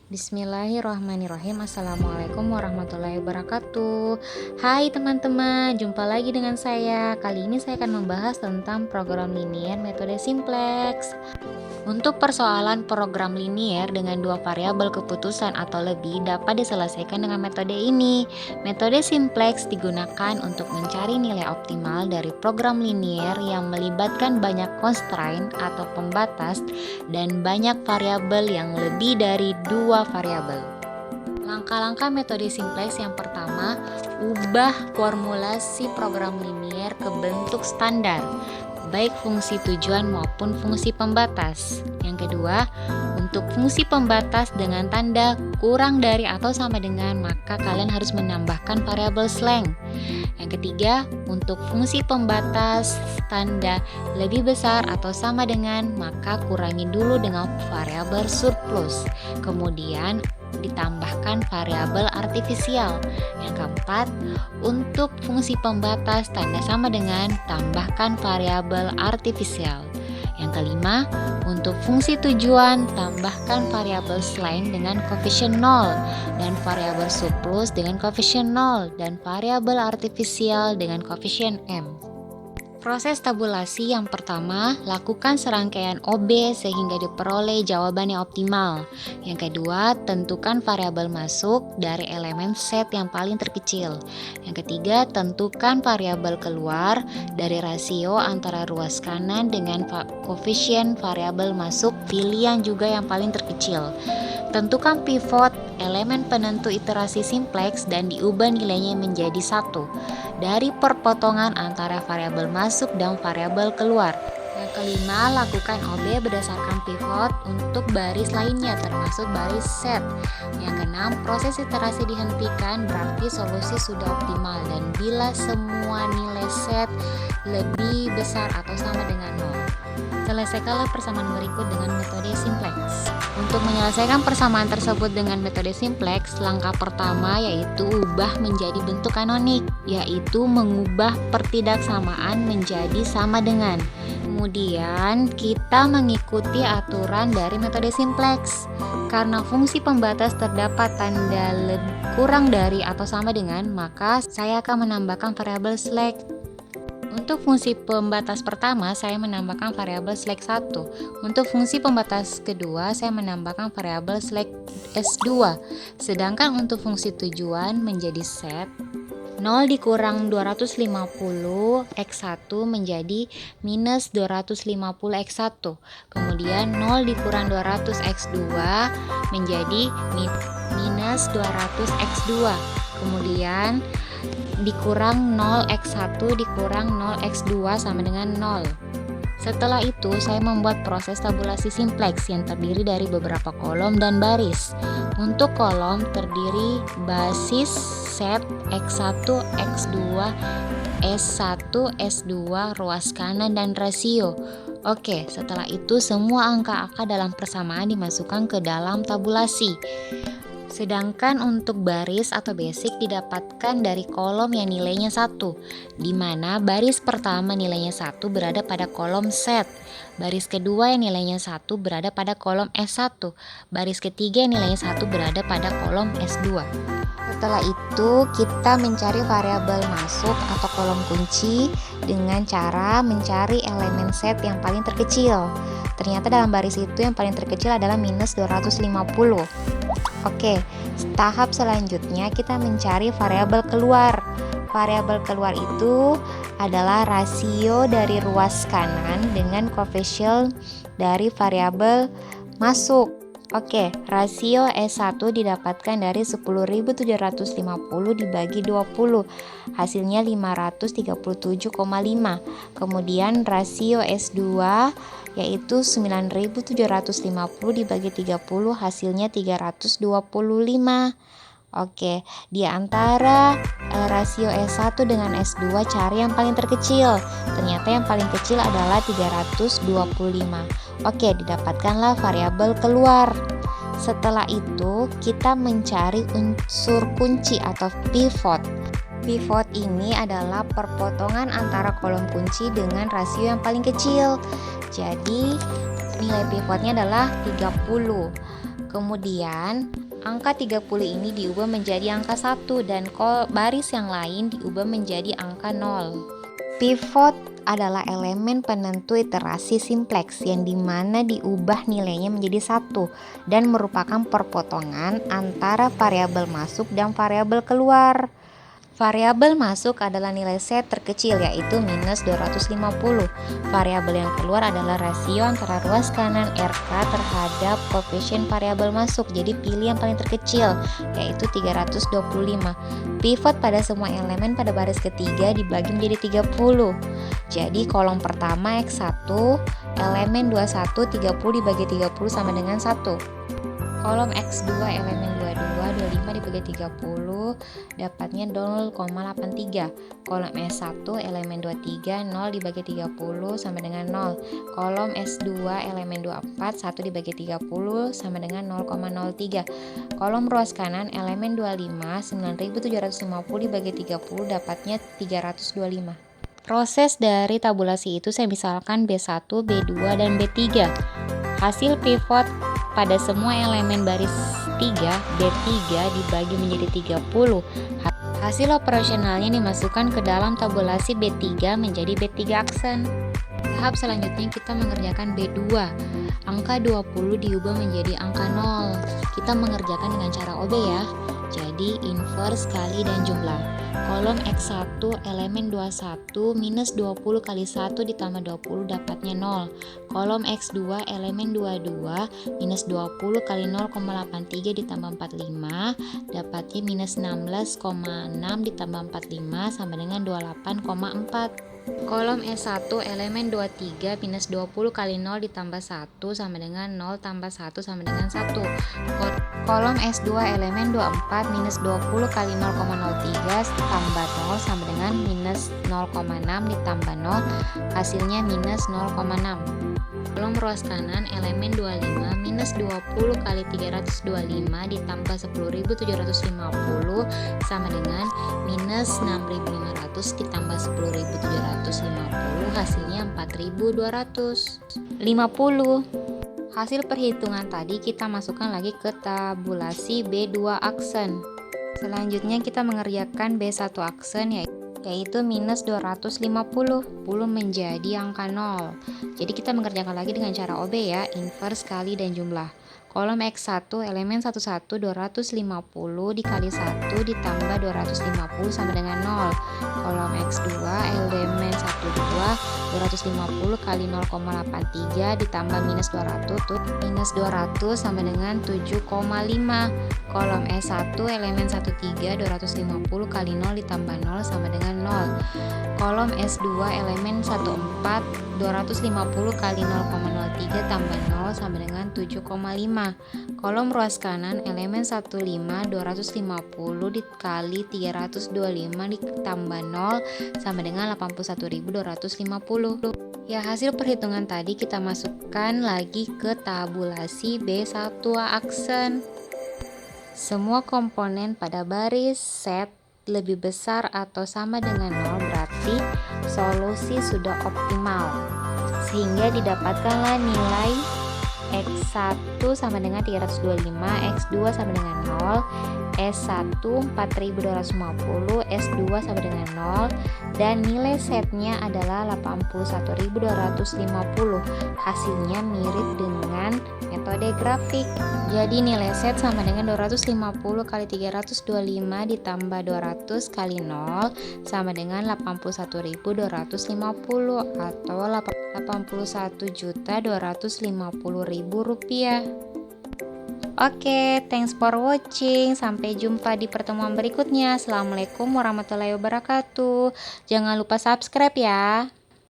Bismillahirrahmanirrahim. Assalamualaikum warahmatullahi wabarakatuh. Hai teman-teman, jumpa lagi dengan saya. Kali ini saya akan membahas tentang program linier metode simplex. Untuk persoalan program linier dengan dua variabel keputusan atau lebih dapat diselesaikan dengan metode ini. Metode simplex digunakan untuk mencari nilai optimal dari program linier yang melibatkan banyak constraint atau pembatas dan banyak variabel yang lebih dari dua variabel. Langkah-langkah metode simplex yang pertama, ubah formulasi program linier ke bentuk standar, baik fungsi tujuan maupun fungsi pembatas. Yang kedua, untuk fungsi pembatas dengan tanda kurang dari atau sama dengan, maka kalian harus menambahkan variabel slang. Yang ketiga, untuk fungsi pembatas tanda lebih besar atau sama dengan, maka kurangi dulu dengan variabel surplus. Kemudian ditambahkan variabel artifisial. Yang keempat, untuk fungsi pembatas tanda sama dengan, tambahkan variabel artifisial. Yang kelima, untuk fungsi tujuan tambahkan variabel slang dengan koefisien 0 dan variabel surplus dengan koefisien 0 dan variabel artifisial dengan koefisien M. Proses tabulasi yang pertama, lakukan serangkaian OB sehingga diperoleh jawaban yang optimal. Yang kedua, tentukan variabel masuk dari elemen set yang paling terkecil. Yang ketiga, tentukan variabel keluar dari rasio antara ruas kanan dengan koefisien variabel masuk pilihan juga yang paling terkecil. Tentukan pivot elemen penentu iterasi simplex dan diubah nilainya menjadi 1 dari perpotongan antara variabel masuk dan variabel keluar. Yang kelima, lakukan OB berdasarkan pivot untuk baris lainnya termasuk baris set. Yang keenam, proses iterasi dihentikan berarti solusi sudah optimal dan bila semua nilai set lebih besar atau sama dengan 0. Selesaikanlah persamaan berikut dengan metode simplex. Untuk menyelesaikan persamaan tersebut dengan metode simplex, langkah pertama yaitu ubah menjadi bentuk kanonik, yaitu mengubah pertidaksamaan menjadi sama dengan. Kemudian kita mengikuti aturan dari metode simplex. Karena fungsi pembatas terdapat tanda kurang dari atau sama dengan, maka saya akan menambahkan variabel slang. Untuk fungsi pembatas pertama, saya menambahkan variabel slang 1. Untuk fungsi pembatas kedua, saya menambahkan variabel slang S2. Sedangkan untuk fungsi tujuan menjadi set, 0 dikurang 250 X1 menjadi minus 250 X1. Kemudian 0 dikurang 200 X2 menjadi minus 200 X2. Kemudian dikurang 0x1 dikurang 0x2 sama dengan 0. Setelah itu saya membuat proses tabulasi simplex yang terdiri dari beberapa kolom dan baris. Untuk kolom terdiri basis, set, x1, x2, s1, s2, ruas kanan dan rasio. Oke, setelah itu semua angka-angka dalam persamaan dimasukkan ke dalam tabulasi. Sedangkan untuk baris atau basic didapatkan dari kolom yang nilainya 1, di mana baris pertama nilainya 1 berada pada kolom set, baris kedua yang nilainya 1 berada pada kolom S1, baris ketiga yang nilainya 1 berada pada kolom S2. Setelah itu kita mencari variabel masuk atau kolom kunci dengan cara mencari elemen set yang paling terkecil. Ternyata dalam baris itu yang paling terkecil adalah minus 250. Oke, tahap selanjutnya kita mencari variabel keluar. Variabel keluar itu adalah rasio dari ruas kanan dengan koefisien dari variabel masuk. Oke, rasio S1 didapatkan dari 10.750 dibagi 20, hasilnya 537,5. Kemudian rasio S2 yaitu 9.750 dibagi 30, hasilnya 325. Oke, di antara rasio S1 dengan S2 cari yang paling terkecil. Ternyata yang paling kecil adalah 325. Oke, didapatkanlah variabel keluar. Setelah itu kita mencari unsur kunci atau pivot. Pivot ini adalah perpotongan antara kolom kunci dengan rasio yang paling kecil. Jadi nilai pivotnya adalah 30. Kemudian angka 30 ini diubah menjadi angka 1 dan baris yang lain diubah menjadi angka 0. Pivot adalah elemen penentu iterasi simplex yang dimana diubah nilainya menjadi 1 dan merupakan perpotongan antara variabel masuk dan variabel keluar. Variabel masuk adalah nilai set terkecil yaitu minus 250. Variabel yang keluar adalah rasio antara ruas kanan RK terhadap koefisien variabel masuk. Jadi pilih yang paling terkecil yaitu 325. Pivot pada semua elemen pada baris ketiga dibagi menjadi 30. Jadi kolom pertama X1, elemen 21 30 dibagi 30 sama dengan 1. Kolom X2 elemen 22 25 dibagi 30 dapatnya 0,83. Kolom S1 elemen 23 0 dibagi 30 sama dengan 0. Kolom S2 elemen 24 1 dibagi 30 sama dengan 0,03. Kolom ruas kanan elemen 25 9750 dibagi 30 dapatnya 325. Proses dari tabulasi itu saya misalkan B1, B2, dan B3. Hasil pivot pada semua elemen baris 3, B3 dibagi menjadi 30. Hasil operasionalnya dimasukkan ke dalam tabulasi B3 menjadi B3 aksen. Tahap selanjutnya kita mengerjakan B2. Angka 20 diubah menjadi angka 0. Kita mengerjakan dengan cara OB ya. Jadi inverse kali dan jumlah. Kolom X1 elemen 21 minus 20 kali 1 ditambah 20 dapatnya 0. Kolom X2 elemen 22 minus 20 kali 0,83 ditambah 45 dapatnya minus 16,6 ditambah 45 sama dengan 28,4. Kolom S1 elemen 23 minus 20 kali 0 ditambah 1 sama dengan 0 tambah 1 sama dengan 1. Kolom S2 elemen 24 minus 20 kali 0,03 tambah 0 sama dengan minus 0,6 ditambah 0 hasilnya minus 0,6. Kolom ruas kanan elemen 25 minus 20 kali 325 ditambah 10.750 sama dengan minus 6.500 ditambah 10.750 hasilnya 4.250. Hasil perhitungan tadi kita masukkan lagi ke tabulasi B2 aksen. Selanjutnya kita mengerjakan B1 aksen yaitu minus 250 menjadi angka 0. Jadi kita mengerjakan lagi dengan cara OB ya, inverse kali dan jumlah. Kolom X1 elemen 11 250 dikali 1 ditambah 250 sama dengan 0. Kolom X2 elemen 12 250 kali 0,83 ditambah minus 200 sama dengan 7,5. Kolom S1 elemen 13 250 kali 0 ditambah 0 sama dengan 0. Kolom S2 elemen 14 250 kali 0,03 tambah 0 sama dengan 7,5. Kolom ruas kanan elemen 15 250 dikali 325 ditambah 0 sama dengan 81.250. Ya, hasil perhitungan tadi kita masukkan lagi ke tabulasi B1 aksen. Semua komponen pada baris set lebih besar atau sama dengan 0 berarti solusi sudah optimal. Sehingga didapatkanlah nilai X1 sama dengan 325, X2 sama dengan 0, S1 4250, S2 sama dengan 0, dan nilai setnya adalah 81.250. Hasilnya mirip dengan metode grafik. Jadi nilai set sama dengan 250 kali 325 ditambah 200 kali 0 sama dengan 81.250 atau 81.250.000 rupiah. Oke, thanks for watching. Sampai jumpa di pertemuan berikutnya. Assalamualaikum warahmatullahi wabarakatuh. Jangan lupa subscribe ya.